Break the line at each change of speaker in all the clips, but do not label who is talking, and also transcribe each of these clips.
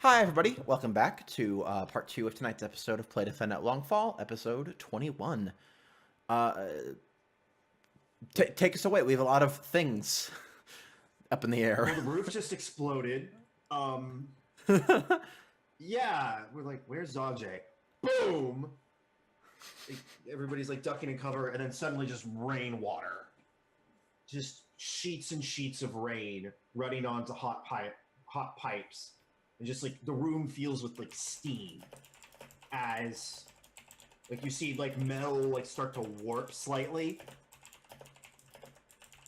Hi, everybody. Welcome back to part 2 of tonight's episode of Play Defend at Longfall, episode 21. Uh, take us away. We have a lot of things up in the air.
Well, the roof just exploded. Yeah, we're like, where's Zajay? Boom! Like, everybody's like ducking in cover, and then suddenly just rainwater. Just sheets and sheets of rain running onto hot pipes. And just like the room fills with like steam as like you see like metal like start to warp slightly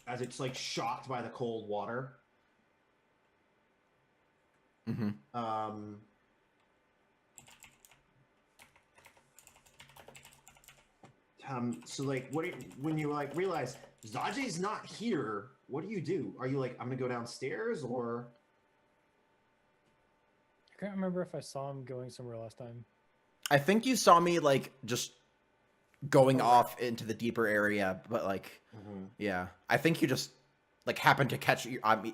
as it's like shocked by the cold water.
Mm-hmm.
So like, when you like realize Zajay's not here, what do? Are you like, I'm gonna go downstairs, or?
I can't remember if I saw him going somewhere last time.
I think you saw me, like, just going off into the deeper area, but, like, yeah. I think you just, like, happened to catch me out,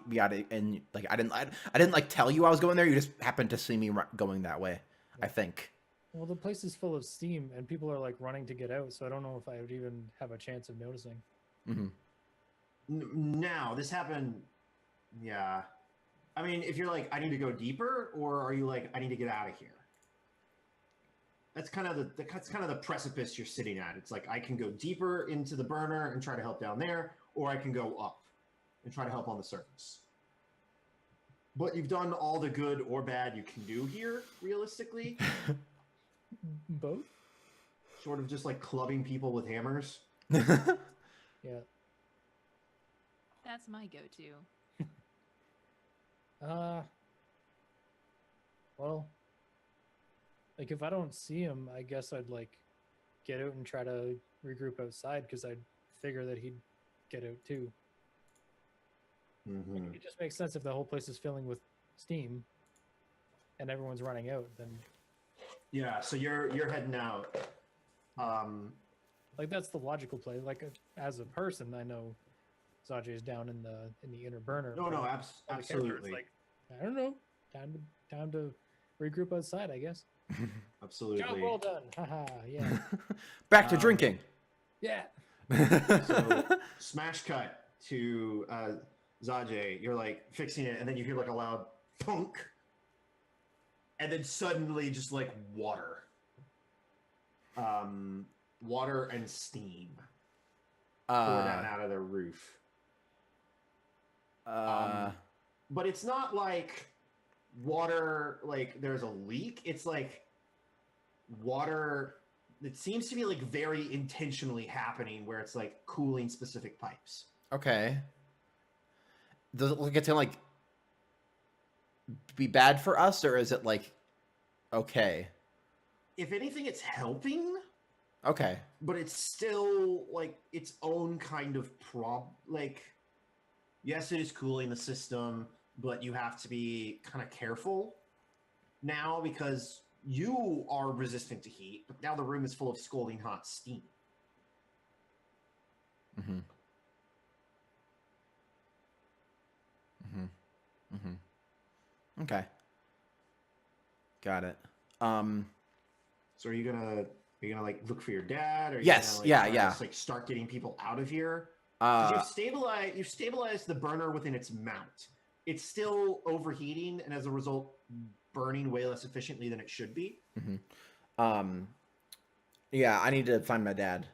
and, like, I didn't, like, tell you I was going there. You just happened to see me going that way, yeah. I think.
Well, the place is full of steam, and people are, like, running to get out, so I don't know if I would even have a chance of noticing.
Mm-hmm.
Now, this happened... Yeah. I mean, if you're like, I need to go deeper, or are you like, I need to get out of here? That's kind of the precipice you're sitting at. It's like, I can go deeper into the burner and try to help down there, or I can go up and try to help on the surface. But you've done all the good or bad you can do here, realistically.
Both?
Sort of just like clubbing people with hammers.
Yeah.
That's my go-to.
Well, like if I don't see him, I guess I'd like get out and try to regroup outside because I'd figure that he'd get out too.
Mm-hmm.
Like, it just makes sense if the whole place is filling with steam and everyone's running out, then
yeah, so you're heading out.
Like that's the logical play. Like as a person, I know Zajay's down in the inner burner.
No, absolutely.
Like, I don't know. Time to regroup outside, I guess.
Absolutely.
Job well done. Haha, yeah.
Back to drinking.
Yeah.
So smash cut to Zajay. You're like fixing it, and then you hear like a loud thunk. And then suddenly just like water. Water and steam pour down out of the roof. But it's not like water, like there's a leak. It's like water that seems to be like very intentionally happening where it's like cooling specific pipes.
Okay. Does it look it's gonna like be bad for us, or is it like okay?
If anything, it's helping.
Okay.
But it's still like its own kind of like, yes, it is cooling the system, but you have to be kind of careful now because you are resistant to heat, but now the room is full of scalding hot steam.
Mm-hmm. Mm-hmm. Mm-hmm. Okay. Got it.
So are you gonna like look for your dad, or
yes,
you gonna, like,
yeah.
just, like start getting people out of here? You've stabilized the burner within its mount. It's still overheating, and as a result, burning way less efficiently than it should be.
Mm-hmm. Yeah, I need to find my dad.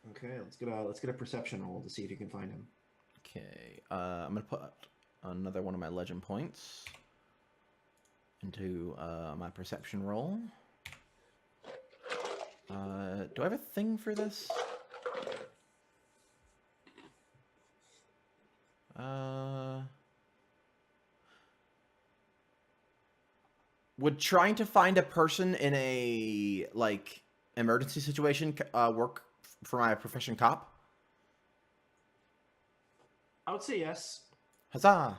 Okay, let's get a perception roll to see if you can find him.
Okay, I'm gonna put another one of my legend points into my perception roll. Do I have a thing for this? Would trying to find a person in a, like, emergency situation work for my profession cop?
I would say yes.
Huzzah!
I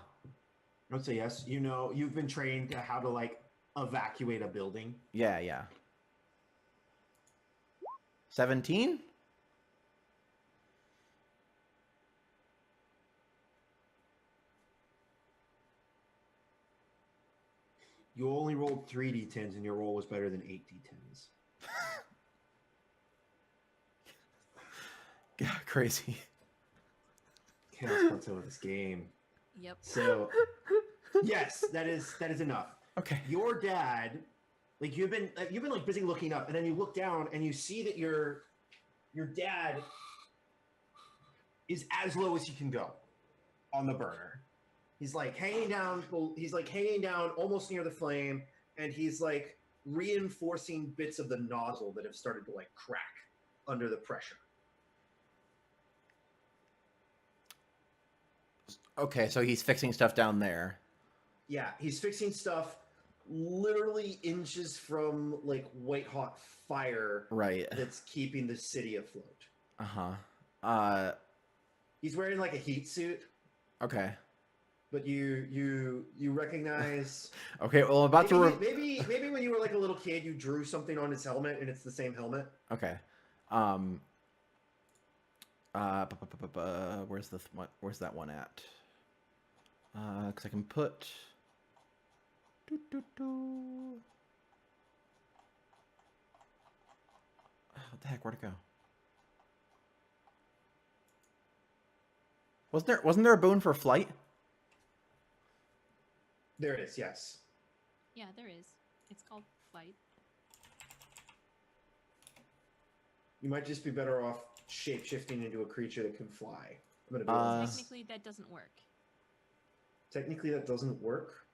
would say yes. You know, you've been trained to how to, like, evacuate a building.
Yeah. 17?
You only rolled 3 d10s, and your roll was better than 8 d10s.
Yeah, crazy.
Chaos parts over this game.
Yep.
So, yes, that is enough.
Okay.
Your dad, like you've been like busy looking up, and then you look down and you see that your dad is as low as he can go on the burner. He's like hanging down. He's like hanging down almost near the flame, and he's like reinforcing bits of the nozzle that have started to like crack under the pressure.
Okay, so he's fixing stuff down there.
Yeah, he's fixing stuff literally inches from like white hot fire.
Right.
That's keeping the city afloat.
Uh-huh.
He's wearing like a heat suit,
Okay.
but you recognize.
Okay, well, I'm about to...
Maybe when you were like a little kid, you drew something on his helmet, and it's the same helmet.
Okay. Where's that one at? Because I can put... What the heck? Where'd it go? Wasn't there a boon for flight?
There it is. Yes.
Yeah, there is. It's called flight.
You might just be better off shape-shifting into a creature that can fly. I'm gonna be honest.
Technically, that doesn't work.
Technically, that doesn't work.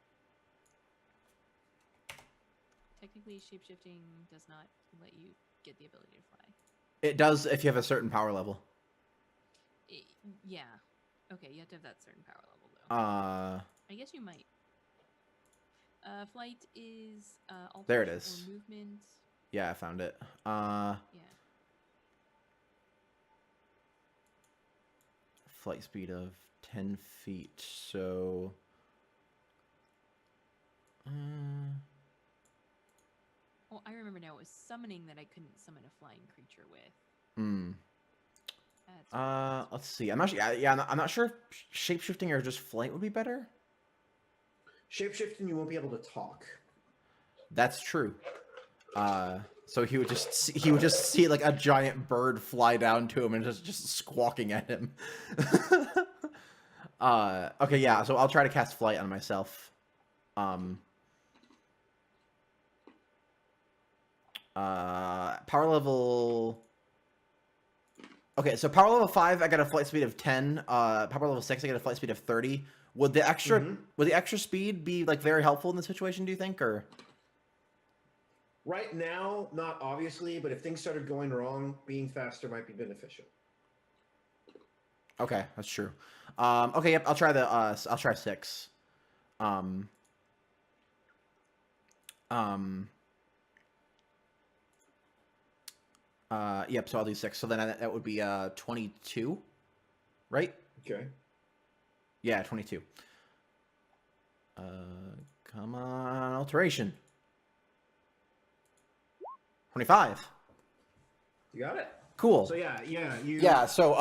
Technically, shapeshifting does not let you get the ability to fly.
It does if you have a certain power level.
Yeah. Okay, you have to have that certain power level, though. I guess you might. Flight is
there it
alteration
is.
Or movement.
Yeah, I found it.
Yeah.
Flight speed of 10 feet, so...
Oh, I remember now. It was summoning that I couldn't summon a flying creature with. That's
let's see. I'm not sure if shapeshifting or just flight would be better.
Shapeshifting, you won't be able to talk.
That's true. So he would just see like a giant bird fly down to him and just squawking at him. Okay, yeah. So I'll try to cast flight on myself. Power level. Okay, so power level 5, I got a flight speed of 10. Power level 6, I got a flight speed of 30. Would the extra speed be like very helpful in this situation? Do you think, or?
Right now, not obviously, but if things started going wrong, being faster might be beneficial.
Okay, that's true. Okay, yep. I'll try 6. Yep. So I'll do 6. So then that would be 22, right?
Okay.
Yeah, 22. Come on, alteration. 25.
You got it.
Cool.
So yeah.
Yeah. So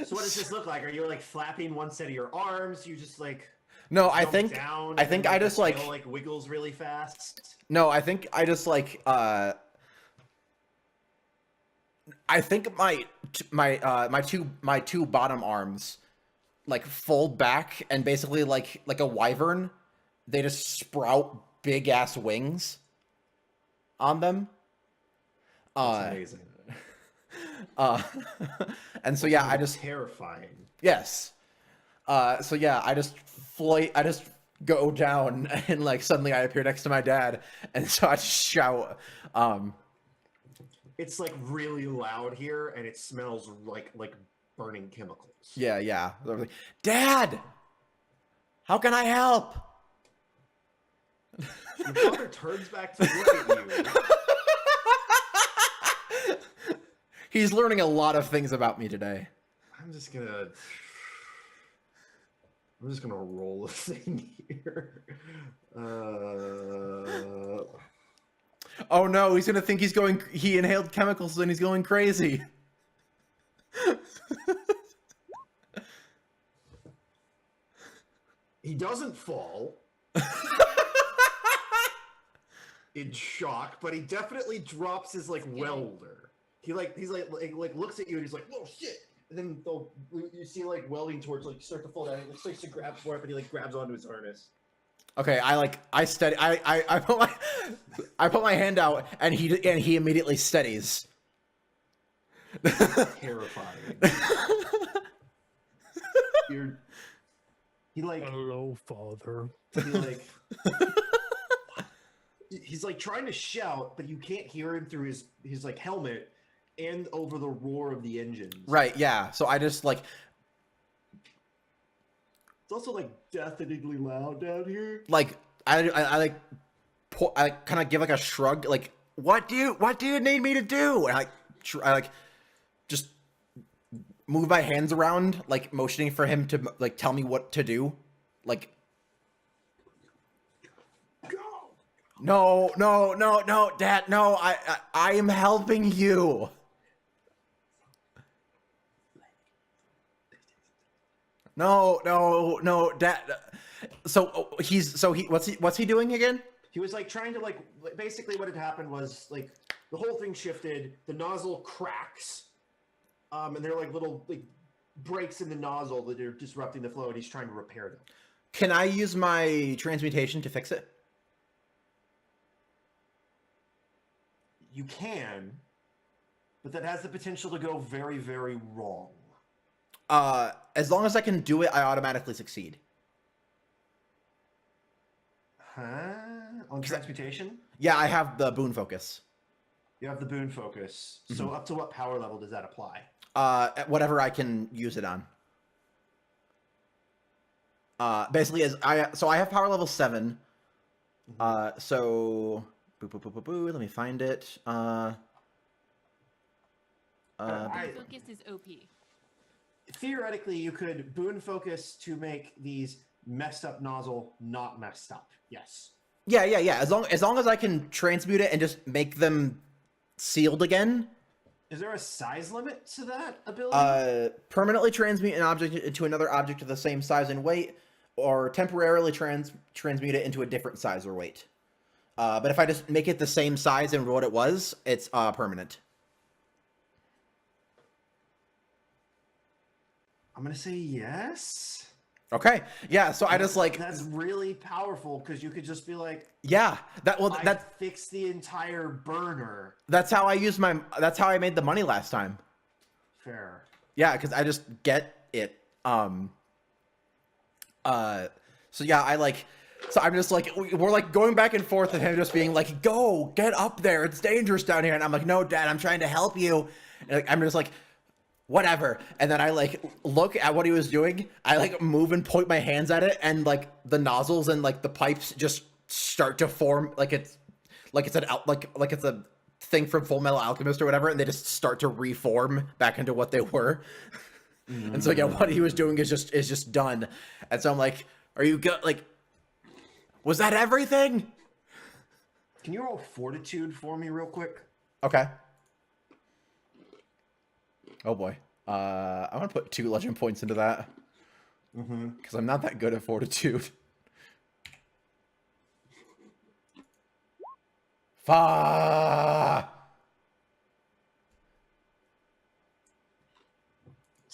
So what does this look like? Are you like flapping one set of your arms? You just like
no,
I think
I just like
wiggles really fast.
No, I think I just like I think my two bottom arms like fold back and basically like a wyvern, they just sprout big ass wings on them.
That's amazing.
And so yeah, I just
terrifying.
Yes. So yeah, I just go down and like suddenly I appear next to my dad, and so I just shout.
It's like really loud here, and it smells like burning chemicals.
Yeah. I was like, Dad, how can I help?
Your father turns back to look at you.
He's learning a lot of things about me today.
I'm just gonna roll a thing here.
Oh no, he's gonna think he inhaled chemicals and he's going crazy.
He doesn't fall. in shock, but he definitely drops his like welder. He's like looks at you and he's like, "Whoa, shit!" And then you see like welding torch like start to fall down. He starts to grab for it, but he like grabs onto his harness.
Okay, I put my hand out and he immediately steadies.
Terrifying. He like,
hello, father.
he like he's like trying to shout, but you can't hear him through his like helmet and over the roar of the engines.
Right, yeah. So I just like
It's also like deafeningly loud down here.
like I kind of give like a shrug, like what do you need me to do? And I like just move my hands around, like motioning for him to like tell me what to do, like. No, Dad, no, I am helping you. No, Dad. So what's he doing again?
He was like trying to like basically what had happened was like the whole thing shifted, the nozzle cracks, and there are like little like breaks in the nozzle that are disrupting the flow, and he's trying to repair them.
Can I use my transmutation to fix it?
You can, but that has the potential to go very, very wrong.
As long as I can do it, I automatically succeed.
Huh? On transmutation?
Yeah, I have the boon focus.
You have the boon focus. So up to what power level does that apply?
At whatever I can use it on. Basically, I have power level 7. So let me find it.
Focus is OP.
Theoretically, you could boon focus to make these messed up nozzle not messed up. Yes.
Yeah. As long as I can transmute it and just make them sealed again.
Is there a size limit to that ability?
Permanently transmute an object into another object of the same size and weight, or temporarily transmute it into a different size or weight. But if I just make it the same size and what it was, it's permanent.
I'm gonna say yes.
Okay. Yeah. So I just like
that's really powerful because you could just be like,
yeah.
That fixed the entire burner.
That's how I made the money last time.
Fair.
Yeah, because I just get it. So yeah, so I'm just like, we're like going back and forth and him just being like, go, get up there. It's dangerous down here. And I'm like, no, Dad, I'm trying to help you. And like, I'm just like, whatever. And then I like look at what he was doing. I like move and point my hands at it. And like the nozzles and like the pipes just start to form like it's a thing from Full Metal Alchemist or whatever. And they just start to reform back into what they were. And so yeah, what he was doing is just done. And so I'm like, are you good? Like, was that everything?
Can you roll fortitude for me real quick?
Okay. Oh boy. I want to put 2 legend points into that. Because I'm not that good at fortitude. What's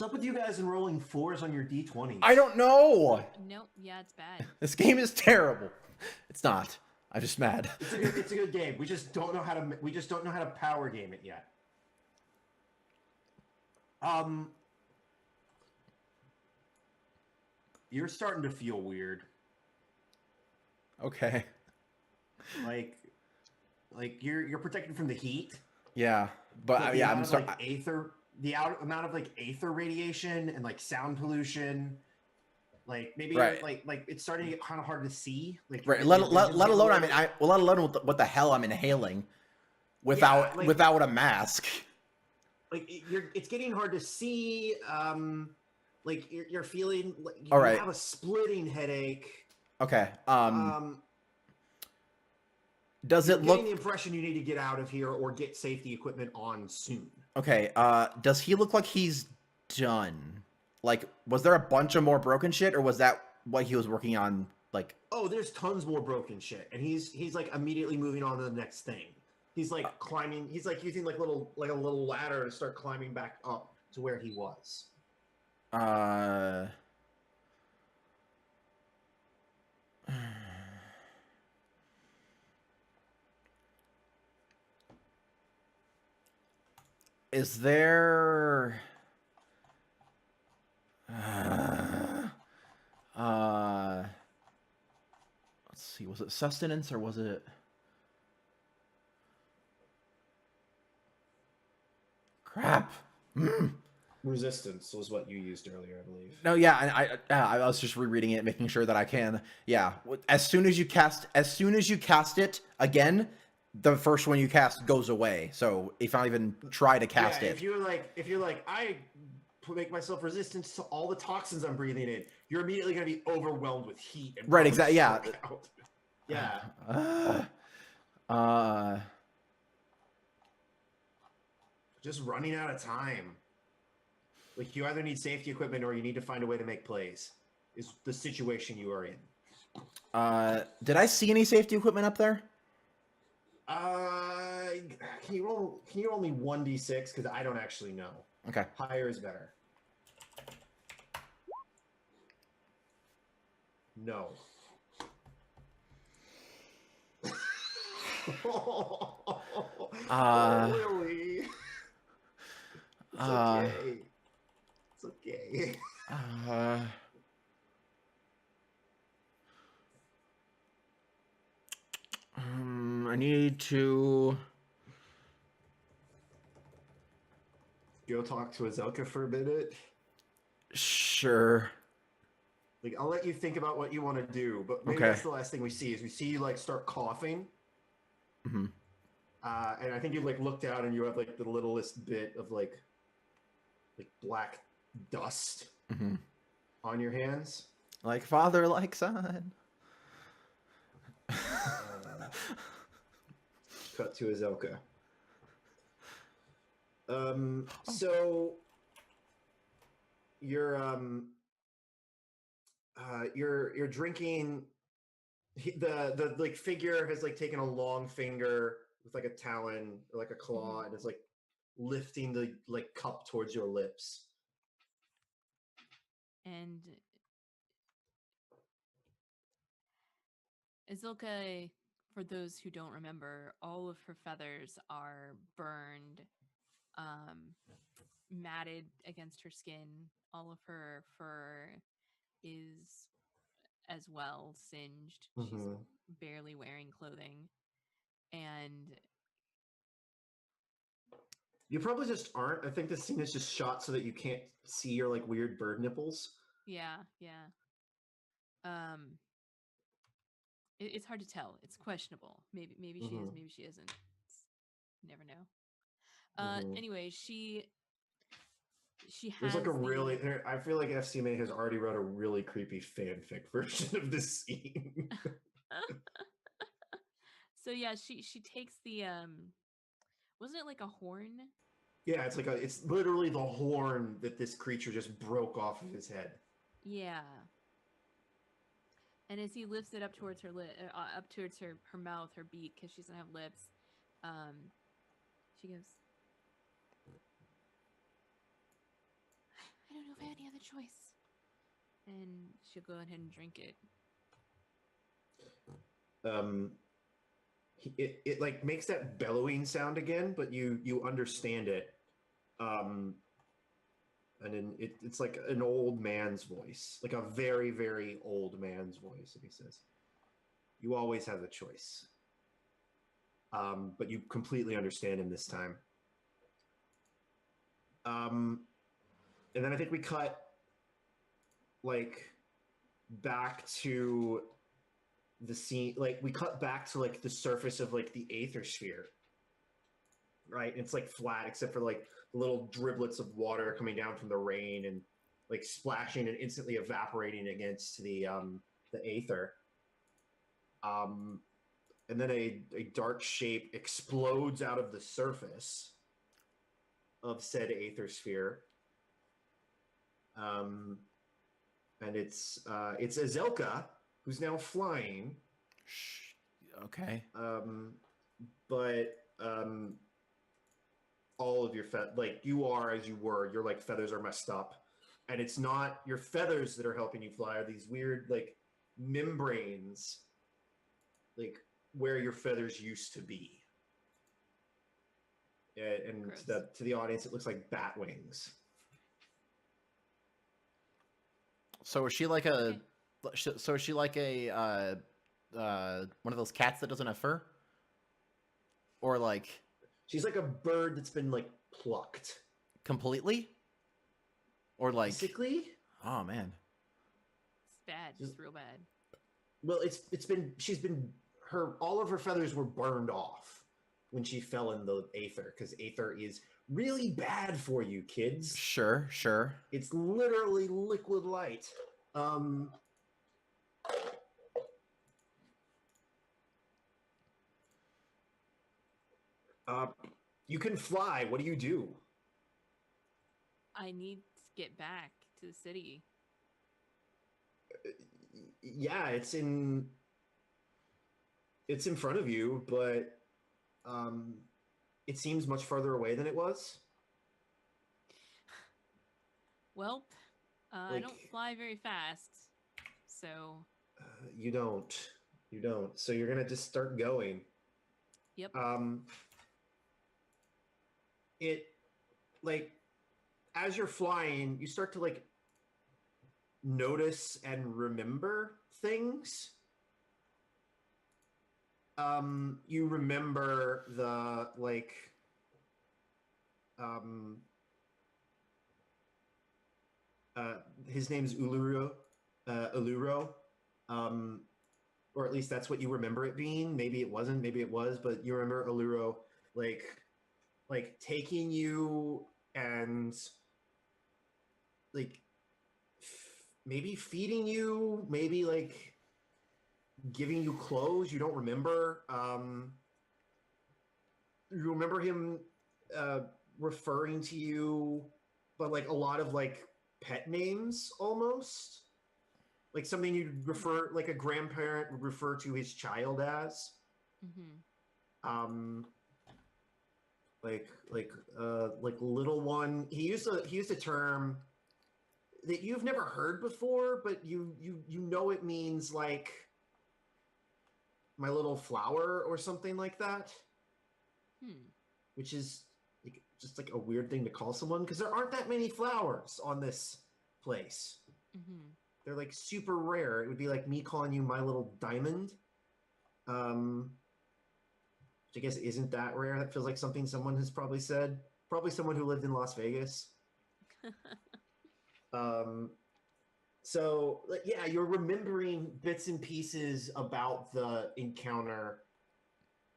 up with you guys and rolling 4s on your d20s?
I don't know.
Nope. Yeah, it's bad.
This game is terrible. It's not. I'm just mad.
It's a good game. We just don't know how to power game it yet. You're starting to feel weird.
Okay.
Like you're protected from the heat.
Yeah, but yeah, I'm sorry.
The amount of like aether radiation and like sound pollution, like maybe
right.
like it's starting to get kind of hard to see. Like
right. Let alone let alone what the hell I'm inhaling without a mask.
Like it's getting hard to see. Like you're feeling like you
right.
have a splitting headache.
Okay. Does it look?
Getting the impression you need to get out of here or get safety equipment on soon.
Okay. Does he look like he's done? Like, was there a bunch of more broken shit, or was that what he was working on Like,
oh, there's tons more broken shit, and he's like immediately moving on to the next thing. He's like climbing. He's like using like a little ladder to start climbing back up to where he was.
Is there let's see, was it sustenance or was it crap?
Resistance was what you used earlier, I believe.
No, yeah, I was just rereading it, making sure that I can. Yeah, as soon as you cast it again, the first one you cast goes away. So if I even try to cast it,
if you're like I make myself resistant to all the toxins I'm breathing in, you're immediately going to be overwhelmed with heat. And
right, exactly, yeah,
yeah. Just running out of time. Like, you either need safety equipment or you need to find a way to make plays. Is the situation you are in.
Did I see any safety equipment up there?
Can you roll me 1d6? Because I don't actually know.
Okay.
Higher is better. No. Really? It's okay. It's okay.
I need to
go talk to Azelka for a minute.
Sure.
Like, I'll let you think about what you want to do, but maybe that's the last thing we see. Is we see you like start coughing.
Mm-hmm.
And I think you like look down and you have like the littlest bit of like black dust on your hands.
Like father, like son.
Cut to Azelka. So you're drinking. The like figure has like taken a long finger with like a talon or like a claw and is like lifting the like cup towards your lips.
And Azilka, for those who don't remember, all of her feathers are burned, matted against her skin. All of her fur is as well singed. She's barely wearing clothing. And
you probably just aren't. I think this scene is just shot so that you can't see your like weird bird nipples.
Yeah. It's hard to tell. It's questionable. Maybe she is. Maybe she isn't. Never know. Anyway, she has.
There's like a really. I feel like FCMA has already wrote a really creepy fanfic version of this scene.
So yeah, she takes the wasn't it like a horn?
Yeah, it's literally the horn that this creature just broke off of his head.
Yeah. And as he lifts it up towards her up towards her mouth, her beak, because she doesn't have lips, she goes, I don't know if I have any other choice. And she'll go ahead and drink it.
It like makes that bellowing sound again, but you understand it. And then it's like an old man's voice, like a very, very old man's voice. And he says, you always have a choice. But you completely understand him this time. And then I think we cut like back to the scene, like we cut back to like the surface of like the aether sphere, right? And it's like flat except for like little driblets of water coming down from the rain and like splashing and instantly evaporating against the aether. And then a dark shape explodes out of the surface of said aether sphere. And it's Azelka who's now flying.
Okay.
But all of your like you are as you were, your like feathers are messed up, and it's not your feathers that are helping you fly. Are these weird like membranes, like where your feathers used to be. And to the audience, it looks like bat wings.
So is she like a? So is she like a one of those cats that doesn't have fur? Or like?
She's like a bird that's been like plucked.
Completely? Or like?
Basically.
Oh man.
It's bad. Just real bad.
Well, she's been all of her feathers were burned off when she fell in the aether, because aether is really bad for you, kids.
Sure.
It's literally liquid light. You can fly. What do you do?
I need to get back to the city.
Yeah, it's in front of you, but it seems much further away than it was.
Well, I don't fly very fast, so
you don't. So you're gonna just start going.
Yep.
It like as you're flying, you start to like notice and remember things. You remember the like his name's Uluro, or at least that's what you remember it being. Maybe it wasn't, maybe it was, but you remember Uluro like taking you and like maybe feeding you, maybe like giving you clothes. You don't remember. You remember him referring to you, but like a lot of like pet names almost. Like something you'd refer, like a grandparent would refer to his child as.
Mm-hmm.
Like little one. He used a term that you've never heard before, but you know it means like my little flower or something like that. Which is like just like a weird thing to call someone, because there aren't that many flowers on this place.
Mm-hmm.
They're like super rare. It would be like me calling you my little diamond. Which I guess isn't that rare. That feels like something someone has probably said. Probably someone who lived in Las Vegas. So yeah, you're remembering bits and pieces about the encounter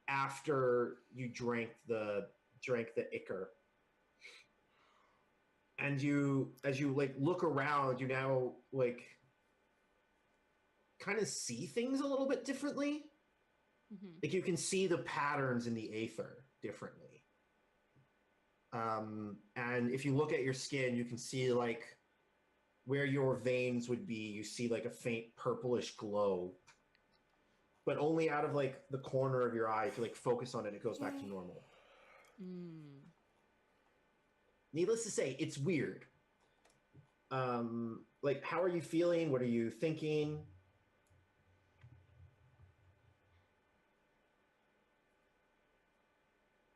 after you drank the ichor. And as you like look around, you now like kind of see things a little bit differently.
Mm-hmm.
Like you can see the patterns in the aether differently. And if you look at your skin, you can see like where your veins would be, you see like a faint purplish glow, but only out of like the corner of your eye. If you like focus on it, it goes back to normal. Needless to say, it's weird. Like, how are you feeling? What are you thinking?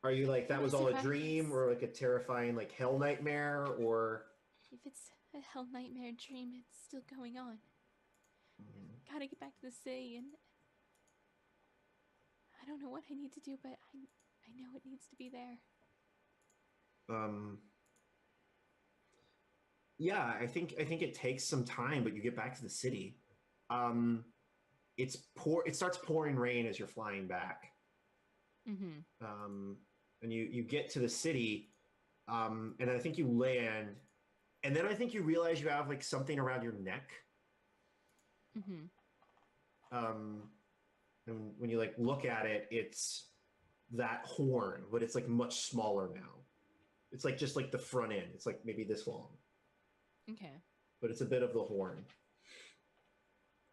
Are you like, that was all a dream, or like a terrifying like hell nightmare, or...
If it's a hell nightmare dream, it's still going on. Gotta get back to the city, and I don't know what I need to do, but I know it needs to be there.
Yeah, I think it takes some time, but you get back to the city. It starts pouring rain as you're flying back. And you get to the city, and I think you land, and then I think you realize you have like something around your neck. And when you like look at it, it's that horn, but it's like much smaller now. It's like just like the front end. It's like maybe this long.
Okay.
But it's a bit of the horn.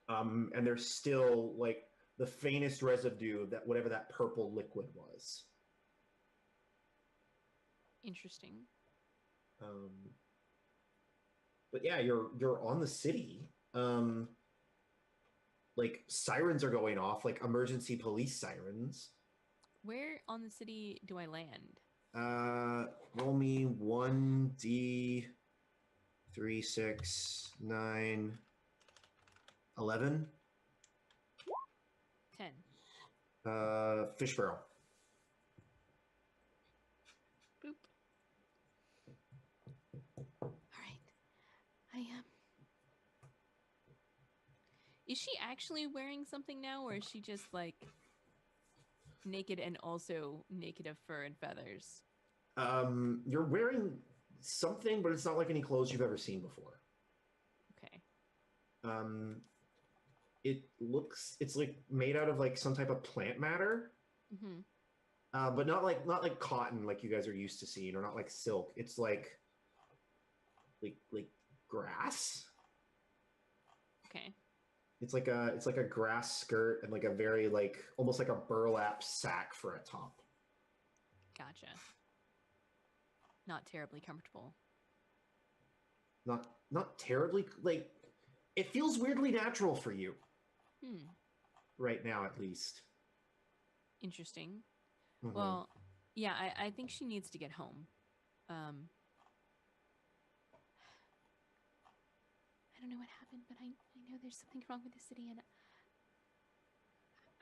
And there's still like the faintest residue of that whatever that purple liquid was.
Interesting.
But yeah, you're on the city. Like sirens are going off, like emergency police sirens.
Where on the city do I land?
Roll me 1d 3, 6, 9, 11.
10.
Fish barrel.
Boop. All right. Is she actually wearing something now, or is she just like naked and also naked of fur and feathers?
You're wearing something, but it's not like any clothes you've ever seen before.
Okay.
It's like made out of like some type of plant matter.
Mm-hmm.
But not like cotton like you guys are used to seeing, or not like silk. It's like grass.
Okay.
It's like a grass skirt and like a very like almost like a burlap sack for a top.
Gotcha. Not terribly comfortable.
Not terribly, like it feels weirdly natural for you. Right now, at least.
Interesting.
Mm-hmm.
Well, yeah, I think she needs to get home. I don't know what happened, but I know there's something wrong with the city, and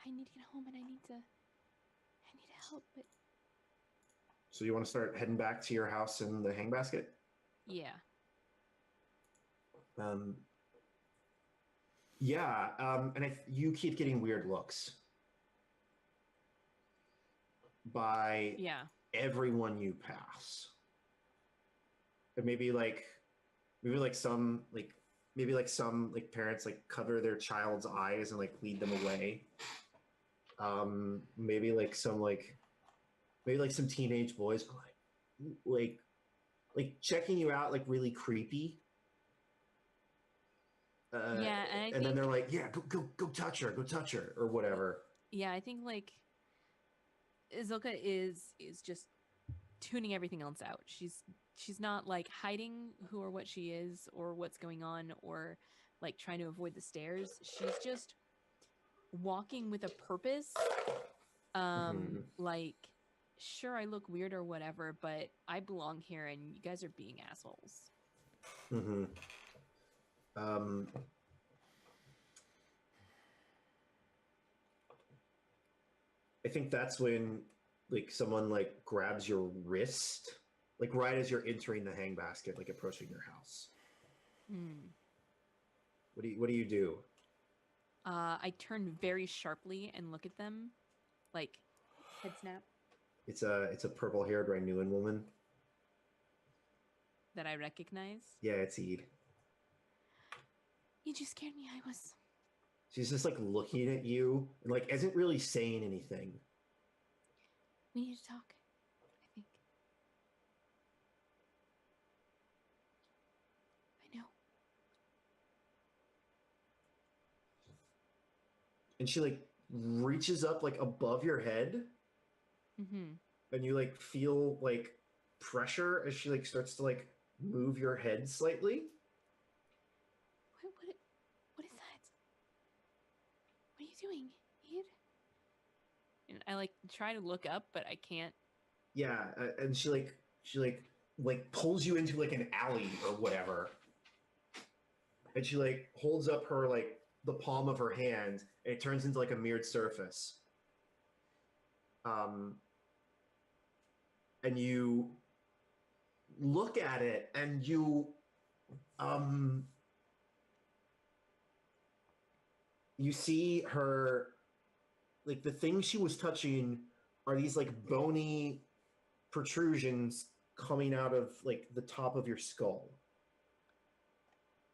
I need to get home, and I need help. But
So you want to start heading back to your house in the hang basket?
yeah.
Yeah, and you keep getting weird looks by everyone you pass. And maybe some parents like cover their child's eyes and like lead them away. Maybe some teenage boys like checking you out like really creepy.
Yeah,
and then they're like, "Yeah, go touch her, or whatever."
Yeah, I think like Izilka is just tuning everything else out. She's not like hiding who or what she is or what's going on or like trying to avoid the stairs. She's just walking with a purpose. Like, sure, I look weird or whatever, but I belong here, and you guys are being assholes.
Mm-hmm. I think that's when like someone like grabs your wrist, like right as you're entering the hang basket, like approaching your house. What do you do?
I turn very sharply and look at them, like head snap.
It's a purple-haired Rhinuan woman
that I recognize.
Yeah, it's Eid.
You just scared me.
She's just like looking at you and like isn't really saying anything.
We need to talk, I think. I know.
And she like reaches up like above your head. And you like feel like pressure as she like starts to like move your head slightly.
What is that? What are you doing, Eid? And I like try to look up, but I can't.
Yeah, and she pulls you into like an alley or whatever. And she like holds up her like the palm of her hand and it turns into like a mirrored surface. And you look at it and you see her, like the thing she was touching are these like bony protrusions coming out of like the top of your skull.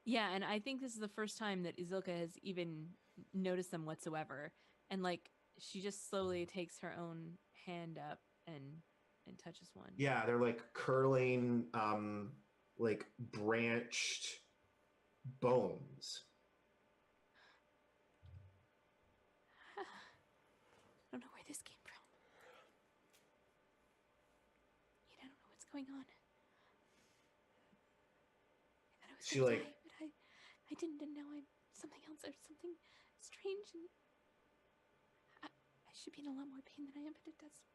Yeah, and I think this is the first time that Izilka has even noticed them whatsoever. And like she just slowly takes her own hand up and touches one.
Yeah, they're like curling, like branched bones.
going on. I thought I was
She,
gonna
like-
die, but I didn't, and now I'm something else. There's something strange, and I should be in a lot more pain than I am, but it doesn't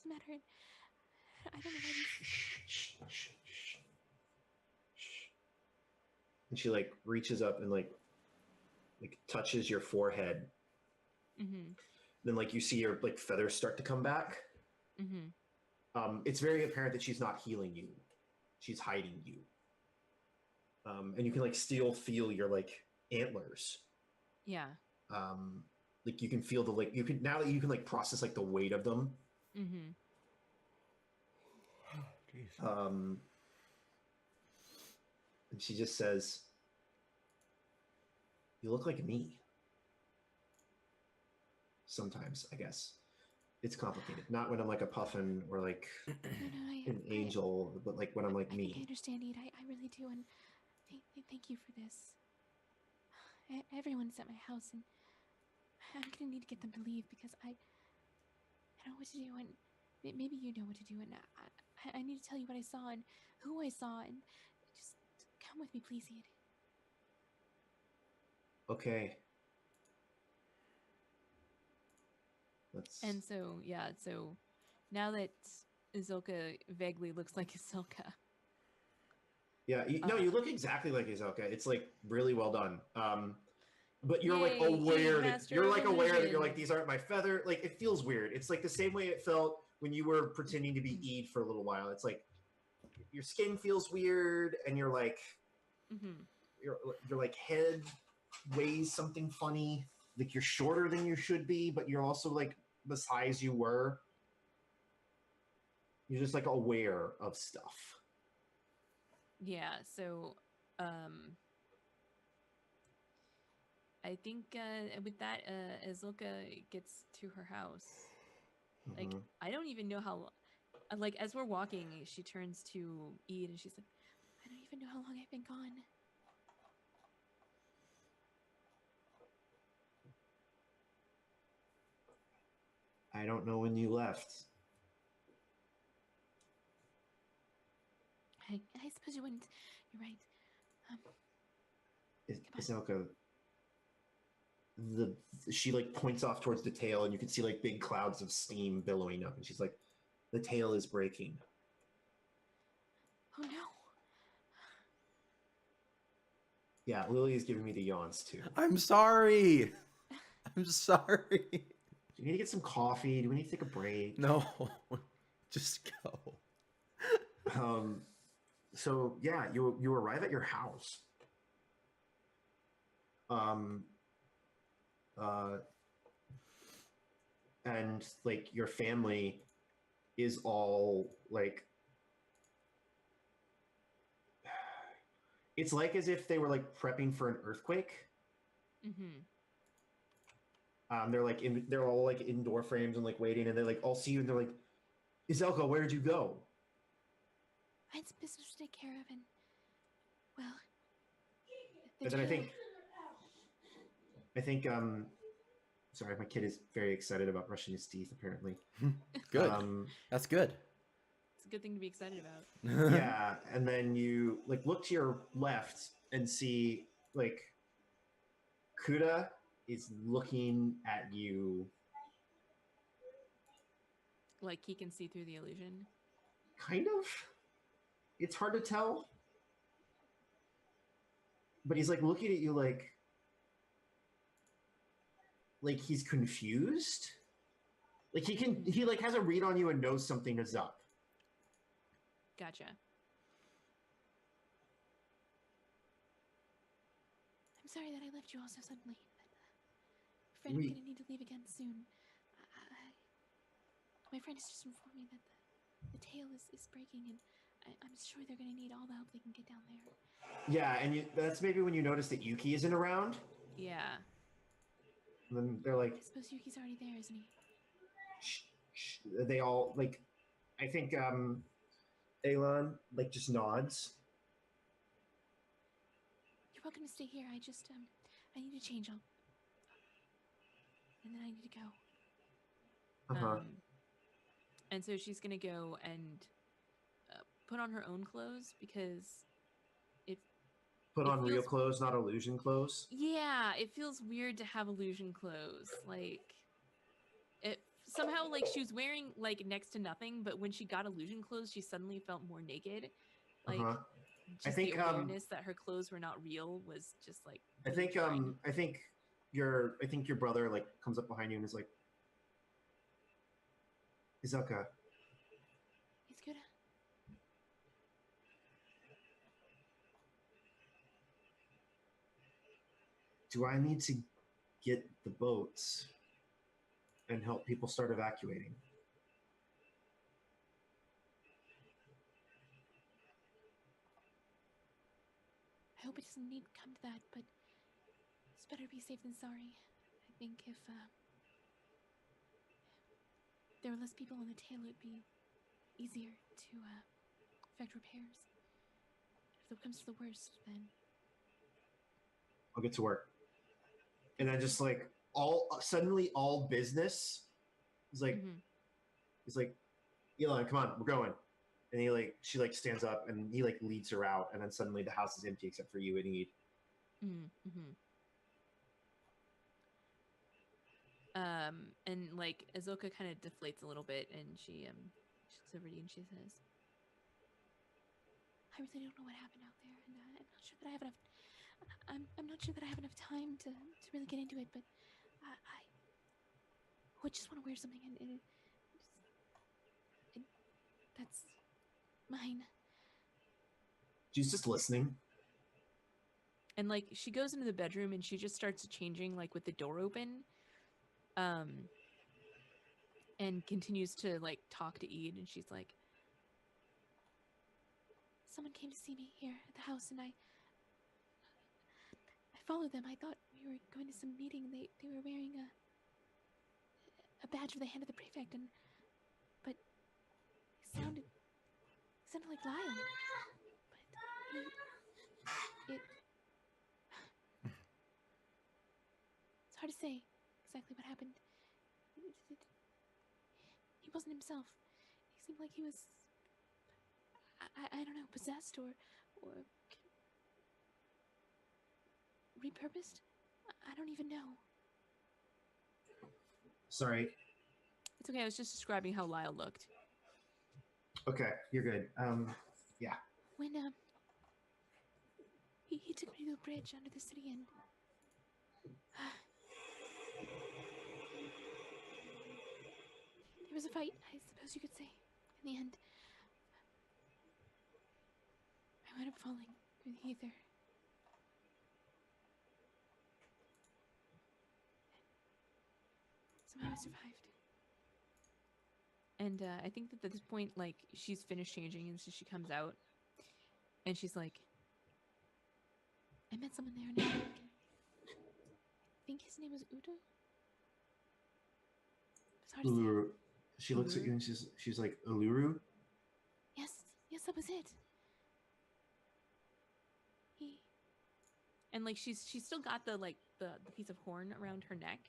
matter. And I don't know why these.
And she like reaches up and like touches your forehead.
Mm-hmm.
Then like you see your like feathers start to come back.
Mm-hmm.
It's very apparent that she's not healing you; she's hiding you. And you can like still feel your like antlers.
Yeah.
Like you can feel the like you can now that you can like process like the weight of them.
Mm-hmm.
And she just says, "You look like me." Sometimes, I guess. It's complicated. Not when I'm like a puffin or like
No,
an angel, but like when I'm like
I think I
me.
understand, Ede. I really do, and thank you for this. Everyone's at my house, and I'm gonna need to get them to leave because I don't know what to do, and maybe you know what to do, and I need to tell you what I saw and who I saw, and just come with me, please, Ede.
Okay. Let's.
And so, yeah, so now that Izilka vaguely looks like Izilka.
Yeah, you look exactly like Izelka. It's like really well done. But you're like
Yay,
aware that
Master
you're
of
like aware that you're like
Illusion.
these aren't my feather. Like it feels weird. It's like the same way it felt when you were pretending to be Ede for a little while. It's like your skin feels weird, and you're like
Mm-hmm.
your like head weighs something funny. Like you're shorter than you should be, but you're also like the size you were. You're just like aware of stuff.
Yeah, so I think with that Izilka gets to her house. Like
Mhm.
I don't even know how like as we're walking, she turns to Ede and she's like, I don't even know how long I've been gone.
I don't know when you left.
I suppose you wouldn't. You're right.
Iselka, she like points off towards the tail, and you can see like big clouds of steam billowing up, and she's like, "The tail is breaking."
Oh no.
Yeah, Lily is giving me the yawns too.
I'm sorry. I'm sorry.
Do you need to get some coffee? Do we need to take a break?
No, just go.
So yeah, you arrive at your house. And like your family is all like, it's like as if they were like prepping for an earthquake.
Mm-hmm.
They're all like indoor frames and like waiting, and they like all see you, and they're like, "Izelka, where did you go?"
I had some business to take care of, and well, the
And then
tail.
I think sorry, my kid is very excited about brushing his teeth apparently.
Good. That's good.
It's a good thing to be excited about.
Yeah, and then you like look to your left and see like Kuda is looking at you,
Like he can see through the illusion.
kind of. It's hard to tell, but he's like looking at you like he's confused. Like he like has a read on you and knows something is up.
Gotcha. I'm sorry that I left you all so suddenly. But, I'm gonna need to leave again soon. My friend has just informed me that the tail is breaking, and I'm sure they're gonna need all the help they can get down there.
Yeah, and that's maybe when you notice that Yuki isn't around.
Yeah.
And then they're like,
I suppose Yuki's already there, isn't he?
they all like, I think Elon like just nods.
You're welcome to stay here. I just I need to change. And then I need to go.
Uh-huh.
And so she's gonna go and put on her own clothes because it
Put
it
on real
feels
clothes, not illusion clothes.
yeah, it feels weird to have illusion clothes. Like it somehow like she was wearing like next to nothing, but when she got illusion clothes, she suddenly felt more naked. Like
Uh-huh.
just the awareness that her clothes were not real was just like really trying.
I think your brother like comes up behind you and is like, Izuka,
He's good.
do I need to get the boats and help people start evacuating?
I hope it doesn't need to come to that, but it's better to be safe than sorry. I think if there were less people on the tail, it'd be easier to effect repairs. If it comes to the worst, then
I'll get to work. And then just like all business is like
Mhm.
he's like, Elon, come on, we're going. And she like stands up and he like leads her out, and then suddenly the house is empty except for you and Eve.
Mm-hmm. And like Azoka kind of deflates a little bit, and she looks over to you and she says, "I really don't know what happened out there, and I'm not sure that I have enough. I'm not sure that I have enough time to really get into it, but I would just want to wear something, and that's mine."
She's just listening.
And like she goes into the bedroom and she just starts changing like with the door open, and continues to like talk to Ede, and she's like, "Someone came to see me here at the house, and I followed them. I thought we were going to some meeting. They were wearing a badge with the hand of the prefect, but he sounded like Lyle. But it's hard to say exactly what happened. He wasn't himself. He seemed like he was, I don't know, possessed or repurposed. I don't even know."
Sorry.
It's okay. I was just describing how Lyle looked.
Okay, you're good. Yeah.
When he took me to a bridge under the city, and there was a fight, I suppose you could say. In the end, I wound up falling through the ether. Somehow I survived. And I think that at this point, like, she's finished changing, and so she comes out, and she's like, "I met someone there, and I think his name was Udo." It's hard to say.
Uluru. She looks at you and she's like, Uluru?
Yes, that was it. And like she's still got the like the piece of horn around her neck,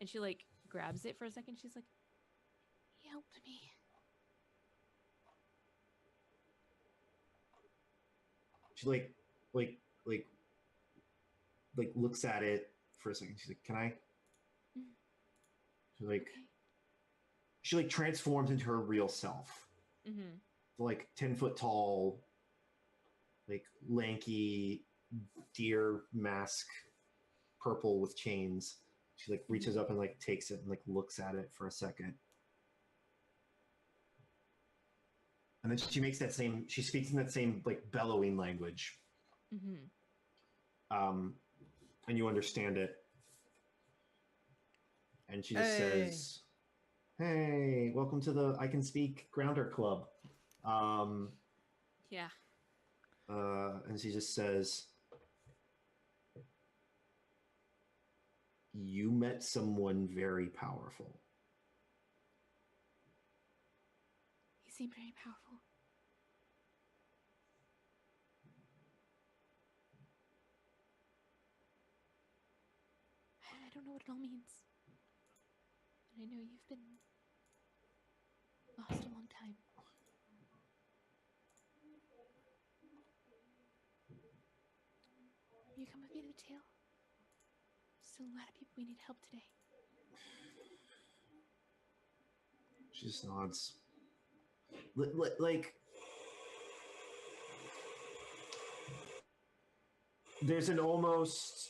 and she like grabs it for a second. She's like, "He helped me."
She like looks at it for a second. She's like, "Can I?" She's like,
Okay.
she like transforms into her real self.
Mm-hmm.
Like 10 foot tall, like lanky deer mask, purple with chains. She like reaches up and like takes it and like looks at it for a second. And then she speaks in that same like bellowing language.
Mm-hmm.
And you understand it. And she just says, "Hey, welcome to the I Can Speak Grounder Club."
Yeah.
And she just says, "You met someone very powerful."
He seemed very powerful. I don't know what it all means. But I know you've been lost a long time. Will you come with me to the tail? Still a lot of people. We need help today.
She just nods. Like, there's an almost.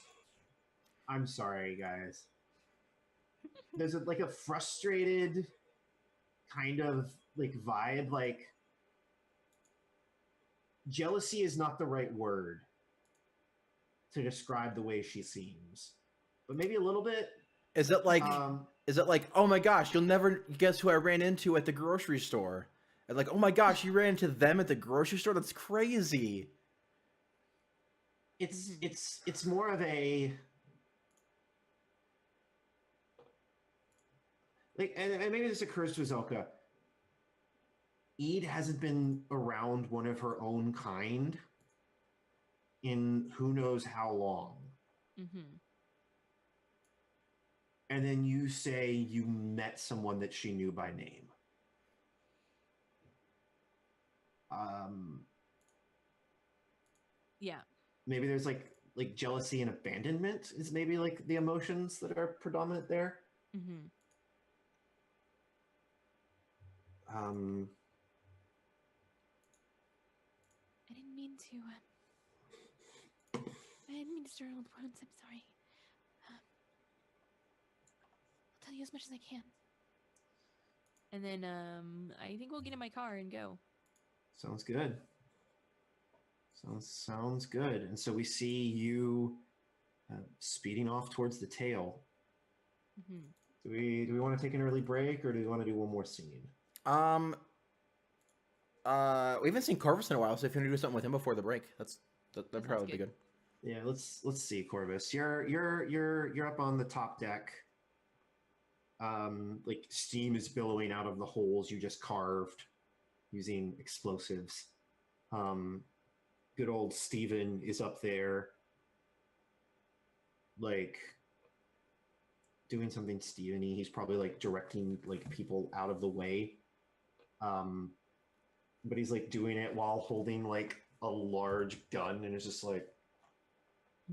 I'm sorry, guys. There's like a frustrated kind of like vibe. Like, jealousy is not the right word to describe the way she seems, but maybe a little bit.
Is it like, oh my gosh, you'll never guess who I ran into at the grocery store? And like, oh my gosh, you ran into them at the grocery store? That's crazy.
It's more of a like, and maybe this occurs to Azelka. Ede hasn't been around one of her own kind in who knows how long.
Mm-hmm.
And then you say you met someone that she knew by name.
Yeah.
Maybe there's like jealousy and abandonment is maybe like the emotions that are predominant there.
Mm-hmm. I didn't mean to. I didn't mean to stir old wounds. I'm sorry. I'll tell you as much as I can. And then I think we'll get in my car and go.
Sounds good. Sounds good. And so we see you speeding off towards the tail.
Mm-hmm.
Do we want to take an early break, or do we want to do one more scene?
We haven't seen Corvus in a while, so if you want to do something with him before the break, that'd probably be good.
Yeah, let's see, Corvus. You're up on the top deck. Like steam is billowing out of the holes you just carved using explosives. Good old Steven is up there, like doing something Steven-y. He's probably like directing like people out of the way. But he's like doing it while holding like a large gun, and it's just like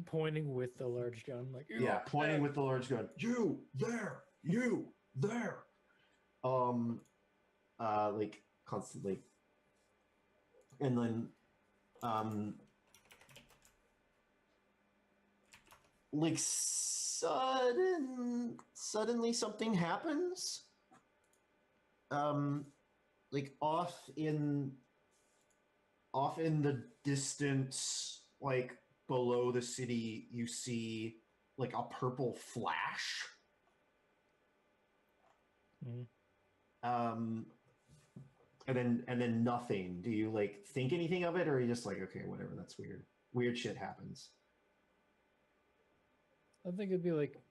Pointing with the large gun, like
pointing with the large gun. You there, like constantly, and then like suddenly something happens. Like off in the distance, like below the city, you see like a purple flash.
Mm-hmm.
And then nothing. Do you like think anything of it, or are you just like, okay, whatever, that's weird. Weird shit happens.
I think it'd be like,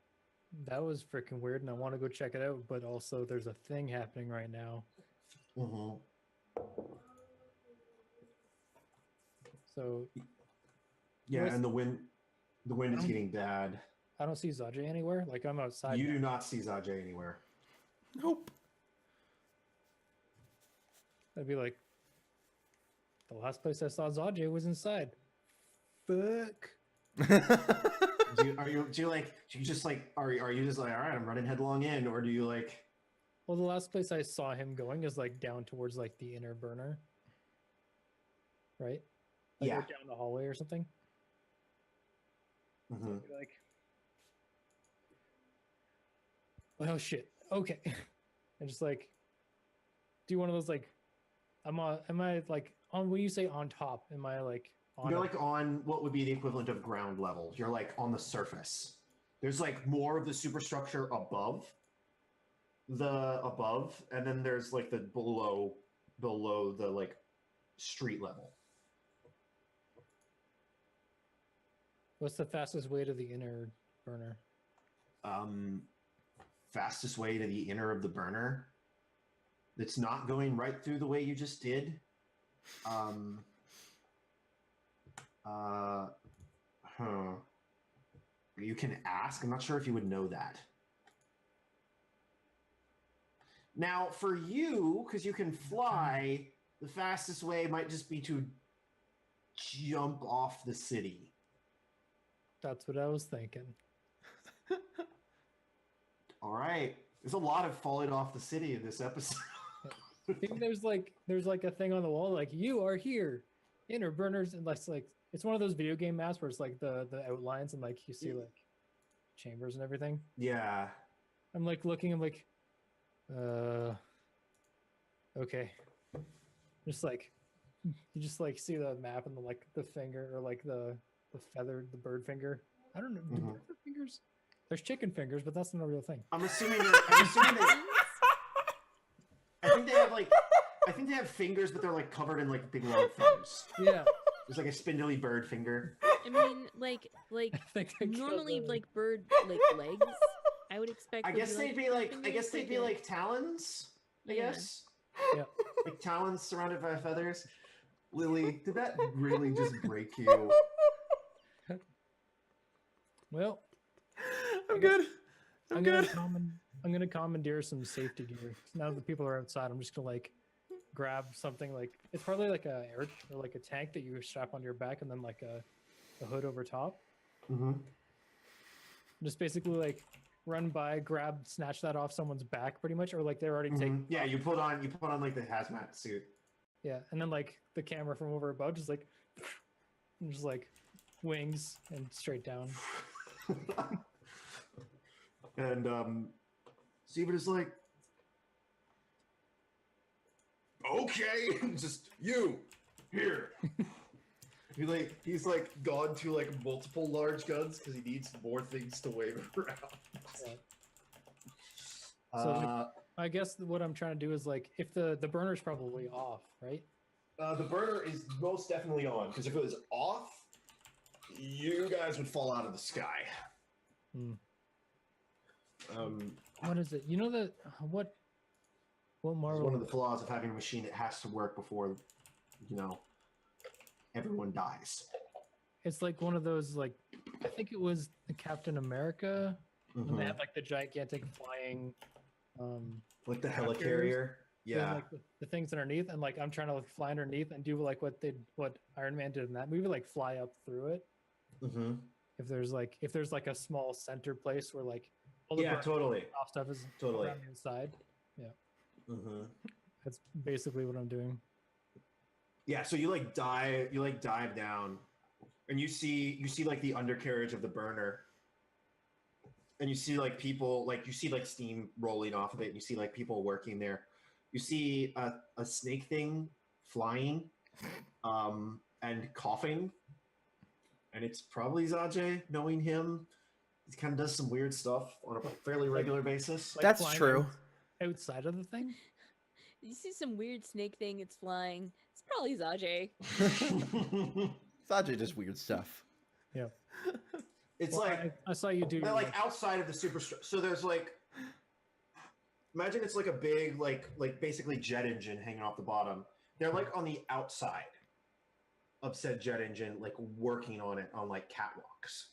that was freaking weird, and I want to go check it out. But also, there's a thing happening right now.
Mm-hmm.
So
yeah, and the wind is getting bad.
I don't see Zajay anywhere. Like, I'm outside.
You
now.
do not see Zajay anywhere.
Nope.
I'd
be like, the last place I saw Zajay was inside. Fuck.
Are you just like, all right, I'm running headlong in, or do you like?
Well, the last place I saw him going is like down towards like the inner burner, right? Like,
yeah,
down the hallway or something.
Mm-hmm.
So I'd be like, well, shit. Okay, and just like do one of those like, am I like on, when you say on top? Am I like on?
You're like on what would be the equivalent of ground level. You're like on the surface. There's like more of the superstructure above, and then there's like the below the like street level.
What's the fastest way to the inner burner?
Fastest way to the inner of the burner. That's not going right through the way you just did. You can ask. I'm not sure if you would know that. Now, for you, because you can fly, the fastest way might just be to jump off the city.
That's what I was thinking.
All right. There's a lot of falling off the city in this episode.
I think there's like a thing on the wall like you are here, inner burners, and like it's one of those video game maps where it's like the outlines and like you see like chambers and everything.
Yeah.
I'm like looking. I'm like, okay. Just like you just like see the map and the finger or like the feather, the bird finger. I don't know. Do birds have fingers? There's chicken fingers, but that's not a real thing.
I'm assuming that I think they have fingers, but they're like covered in like big long fins.
Yeah.
There's like a spindly bird finger.
I mean, like
I think I killed
normally
the-
like bird like legs. I would expect.
I
would
guess they'd be
fingers,
like talons. I
Yeah.
guess.
Yeah.
Like talons surrounded by feathers. Lily, did that really just break you?
Well,
I'm good.
I'm gonna commandeer some safety gear. Now that the people are outside, I'm just gonna like grab something like it's probably like a air or like a tank that you strap onto your back and then like a hood over top.
Mm-hmm.
Just basically like run by, grab, snatch that off someone's back pretty much, or like they're already taking.
Yeah, you put on like the hazmat suit.
Yeah, and then like the camera from over above just like and just like wings and straight down.
And Steven is like, okay, just you here. He's like gone to like multiple large guns because he needs more things to wave around.
Yeah. So I guess what I'm trying to do is like if the burner's probably off, right?
The burner is most definitely on because if it was off, you guys would fall out of the sky.
Hmm. What is it? You know that what
It's
Marvel?
one of the flaws of having a machine. It has to work before, everyone dies.
It's like one of those like I think it was the Captain America when they had like the gigantic flying
Like the
Raptors,
helicarrier.
and,
Yeah.
like the things underneath and like I'm trying to like fly underneath and do like what Iron Man did in that movie, like fly up through it.
Mm-hmm.
If there's like a small center place where like all the
Yeah,
burn
totally.
off stuff is
Totally.
around the inside.
Mm-hmm.
That's basically what I'm doing.
Yeah, so you dive down, and you see like the undercarriage of the burner, and you see like people you see like steam rolling off of it. And you see like people working there. You see a snake thing flying, and coughing, and it's probably Zajay. Knowing him, he kind of does some weird stuff on a fairly regular basis.
Like
That's
flying
true.
Outside of the thing.
You see some weird snake thing. It's flying. It's probably Zajay.
Sajay does weird stuff.
Yeah.
It's
Well,
like
I saw you do.
they're like outside of the so there's like, imagine it's like a big like basically jet engine hanging off the bottom. They're like on the outside of said jet engine, like working on it on like catwalks.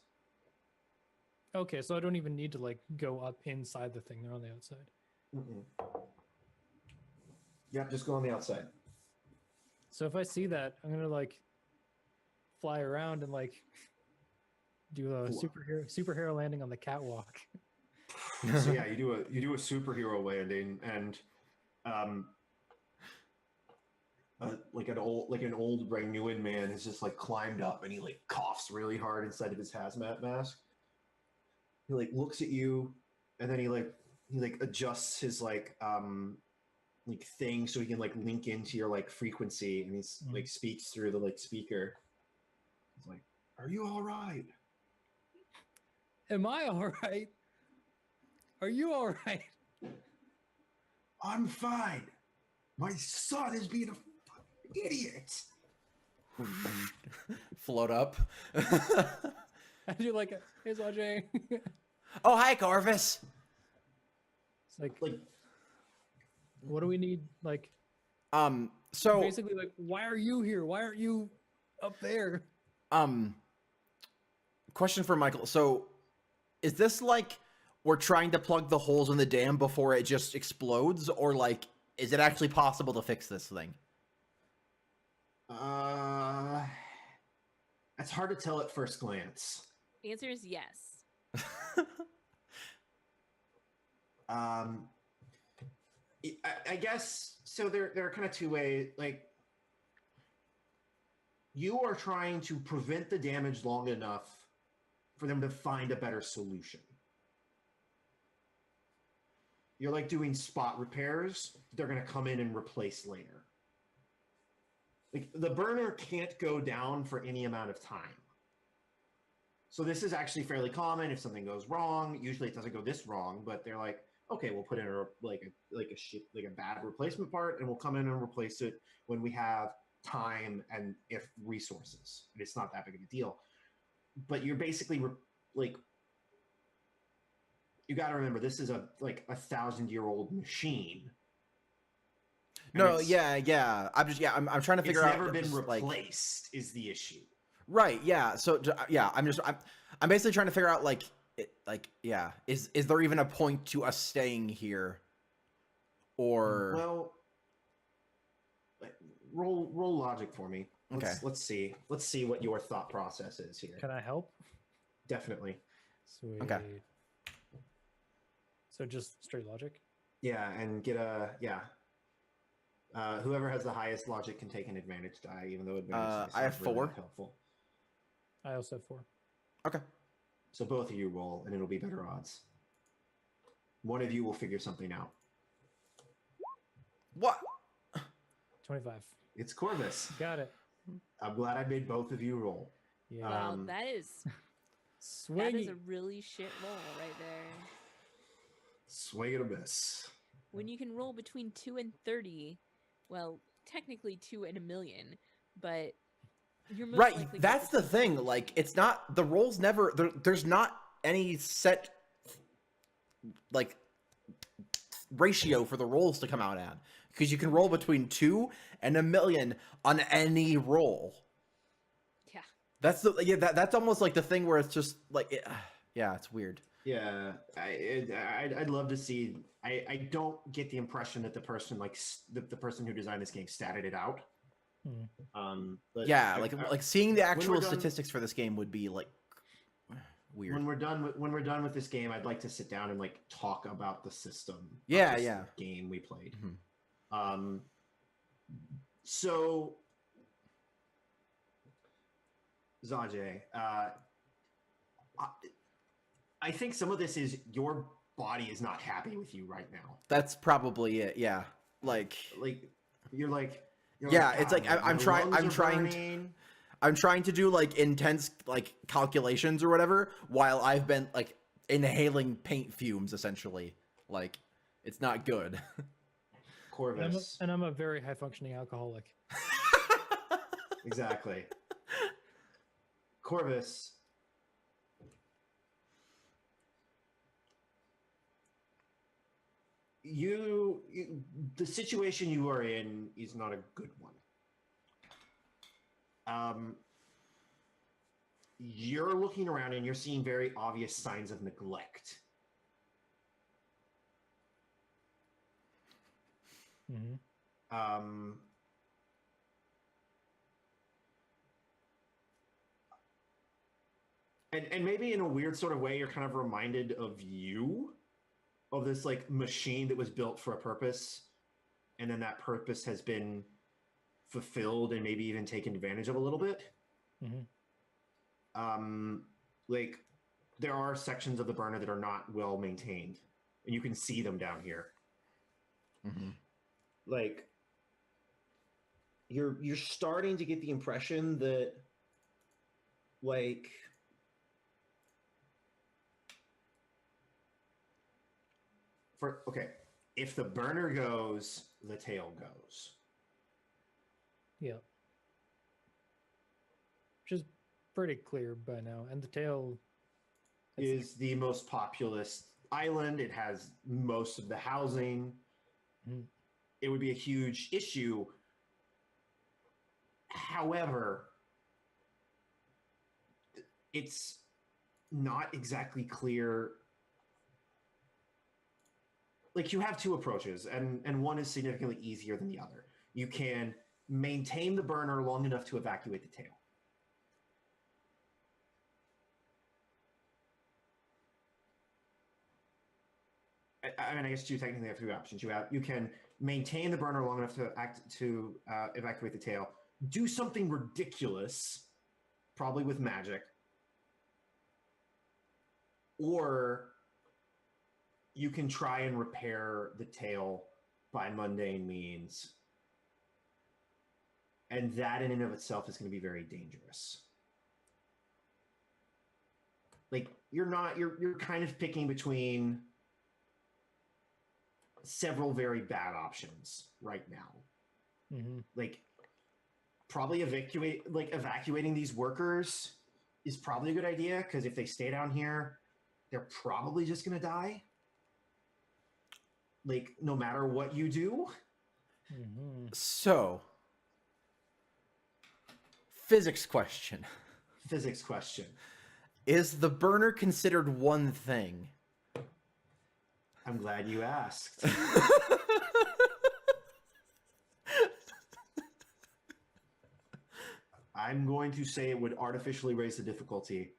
Okay, so I don't even need to like go up inside the thing. They're on the outside.
Mm-mm. Yep, just go on the outside.
So if I see that, I'm gonna like fly around and like do a superhero landing on the catwalk.
So yeah, you do a superhero landing, and like an old Renewin man has just like climbed up, and he like coughs really hard inside of his hazmat mask. He like looks at you, and then he adjusts his like thing so he can like link into your like frequency, and he's like speaks through the like speaker. He's like, "Are you all right?
Am I all right? Are you all right?
I'm fine. My son is being a fucking idiot."
Float up.
I do like a hey Zajay.
Oh, hi, Corvus.
It's like
Like,
what do we need? Like
So
basically like why are you here? Why aren't you up there?
question for Michael. So is this like we're trying to plug the holes in the dam before it just explodes, or like is it actually possible to fix this thing?
it's hard to tell at first glance.
Answer is yes.
I guess so. There are kind of two ways. Like, you are trying to prevent the damage long enough for them to find a better solution. You're like doing spot repairs. They're going to come in and replace later. Like, the burner can't go down for any amount of time. So this is actually fairly common. If something goes wrong, usually it doesn't go this wrong, but they're like, okay, we'll put in a bad replacement part, and we'll come in and replace it when we have time and if resources. And it's not that big of a deal. But you're basically like, you got to remember, this is a 1,000-year-old machine.
No, yeah. I'm trying to figure out.
It's never been
just,
replaced. Is the issue?
Right. Yeah. So yeah, I'm basically trying to figure out yeah, is there even a point to us staying here, or
well, roll logic for me.
Okay.
Let's see what your thought process is here.
Can I help?
Definitely.
Sweet.
Okay.
So just straight logic?
Yeah, and get a whoever has the highest logic can take an advantage die, even though advantage dice
I have
aren't really
4.
that helpful.
I also have 4.
Okay.
So both of you roll, and it'll be better odds. One of you will figure something out.
What?
25.
It's Corvus.
Got it.
I'm glad I made both of you roll.
Yeah.
Well, that is
Swing.
a really shit roll right there.
Swing and a miss.
When you can roll between 2 and 30, well, technically 2 and 1,000,000, but you're most likely
Right.
get
That's the
between
thing. Like, it's not the rolls never. There's not any set ratio for the rolls to come out at, because you can roll between 2 and 1,000,000 on any roll.
Yeah.
That's almost like the thing where it's just like yeah, it's weird.
Yeah, I'd love to see. I don't get the impression that the person the person who designed this game statted it out. But
Yeah, like seeing the actual
done-
statistics for this game would be like weird.
When we're done with this game, I'd like to sit down and talk about the system. of
Yeah,
this
yeah.
game we played.
Mhm.
So Zajay, I think some of this is your body is not happy with you right now.
That's probably it. Yeah,
You're
yeah, it's like
"God,
I'm
my
trying.
lungs are burning."
I'm trying to do intense calculations or whatever while I've been inhaling paint fumes essentially. It's not good.
Corvus.
And I'm a very high functioning alcoholic.
Exactly. Corvus. The situation you are in is not a good one. You're looking around and you're seeing very obvious signs of neglect.
Mm-hmm.
And maybe in a weird sort of way, you're kind of reminded of this machine that was built for a purpose, and then that purpose has been fulfilled and maybe even taken advantage of a little bit.
Mm-hmm.
There are sections of the burner that are not well maintained, and you can see them down here.
Mm-hmm.
You're starting to get the impression that if the burner goes, the tail goes.
Yeah. Which is pretty clear by now. And the tail
is the most populous island. It has most of the housing.
Mhm.
It would be a huge issue. However, it's not exactly clear. You have two approaches, and one is significantly easier than the other. You can maintain the burner long enough to evacuate the tail. I mean, I guess you technically have two options. You can maintain the burner long enough to evacuate the tail, do something ridiculous, probably with magic, or you can try and repair the tail by mundane means, and that in and of itself is going to be very dangerous. Like you're kind of picking between several very bad options right now.
Mm-hmm.
Like probably evacuating these workers is probably a good idea, because if they stay down here, they're probably just gonna die. Like no matter what you do.
Mm-hmm.
So, physics question.
Physics question.
Is the burner considered one thing?
I'm glad you asked. I'm going to say it would artificially raise the difficulty,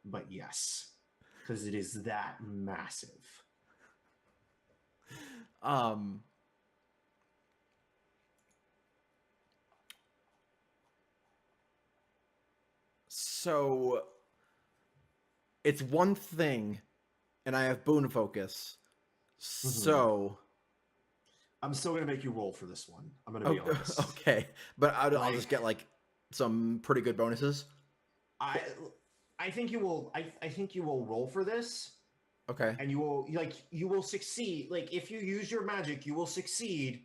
but yes, because it is that massive.
So it's one thing, and I have boon focus. So
I'm still gonna make you roll for this one. I'm gonna be honest.
Okay, but I'll just get like some pretty good bonuses.
I think you will. I think you will roll for this.
Okay.
And you will succeed. Like if you use your magic, you will succeed,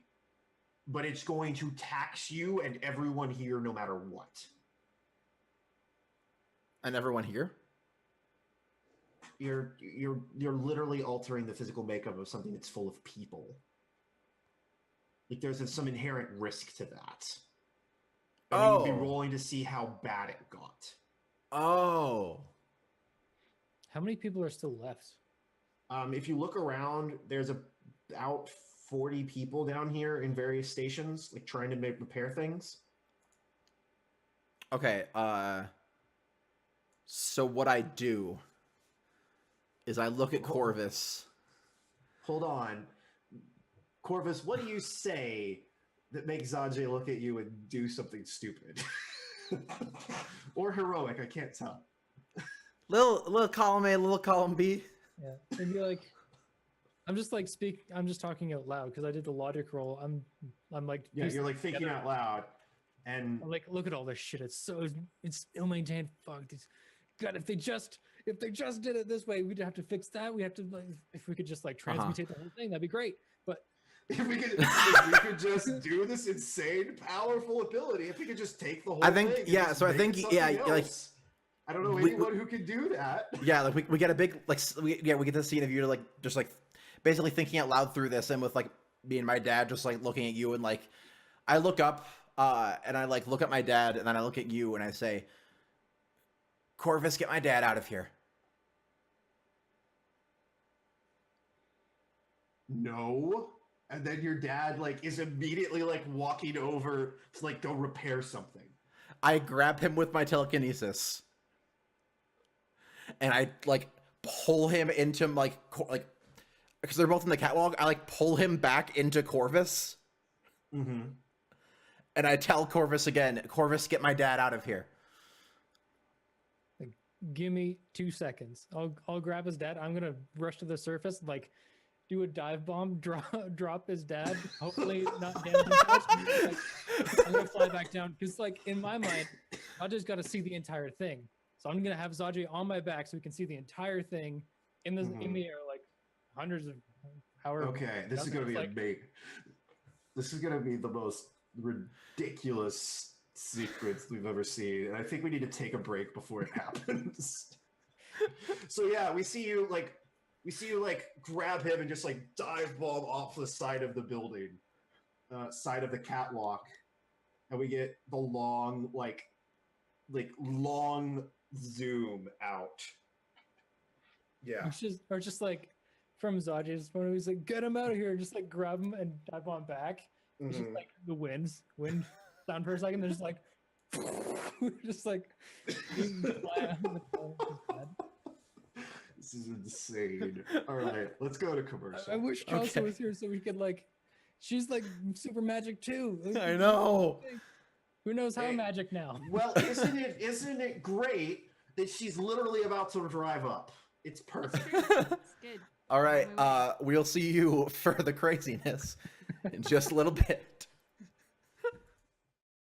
but it's going to tax you and everyone here no matter what.
And everyone here?
You're literally altering the physical makeup of something that's full of people. Like there's some inherent risk to that. And you'd be rolling to see how bad it got.
Oh.
How many people are still left?
If you look around, there's about 40 people down here in various stations, like trying to repair things.
Okay, so what I do is I look at Corvus.
Hold on. Corvus, what do you say that makes Zajay look at you and do something stupid? Or heroic, I can't tell.
Little column A, little column B.
Yeah, it'd be like, I'm just talking out loud because I did the logic roll. I'm like,
yeah, you're like thinking out loud, and
I'm like, look at all this shit. It's ill maintained. Fuck this. God, if they just did it this way, we'd have to fix that. We have to like, if we could just like transmutate the whole thing, that'd be great. But
if we could just do this insane, powerful ability, if we could just take the whole
I think
thing
yeah. So I think yeah,
else,
like
I don't know anyone who can do that.
Yeah, like we get a big like we get the scene of you like just like basically thinking out loud through this, and with like me and my dad just like looking at you, and like I look up and I like look at my dad, and then I look at you and I say, Corvus, get my dad out of here.
No. And then your dad like is immediately like walking over to like go repair something.
I grab him with my telekinesis. And I like pull him into like because they're both in the catwalk. I like pull him back into Corvus.
Mm-hmm.
And I tell Corvus again, Corvus, get my dad out of here.
like, give me 2 seconds. I'll grab his dad. I'm gonna rush to the surface, like do a dive bomb, drop his dad. Hopefully not damage him much. I'm gonna fly back down because like in my mind, I just got to see the entire thing. So I'm gonna have Zajay on my back so we can see the entire thing in the air, like hundreds of however.
Okay, this is gonna be
like,
big. This is gonna be the most ridiculous sequence we've ever seen, and I think we need to take a break before it happens. So yeah, we see you like grab him and just like dive bomb off the side of the building, side of the catwalk, and we get the long long zoom out. Yeah.
Or just like from Zajay's point, he's like, get him out of here, just like grab him and dive on back. It's just like the wind sound for a second. They're just like, just like
This is insane. All right, let's go to commercial.
I wish Chelsea
Okay.
was here so we could like. She's like super magic too.
I know.
Who knows how
Hey,
magic now?
Well, isn't it great that she's literally about to drive up? It's perfect.
It's good.
All right.
On my way.
We'll see you for the craziness in just a little bit.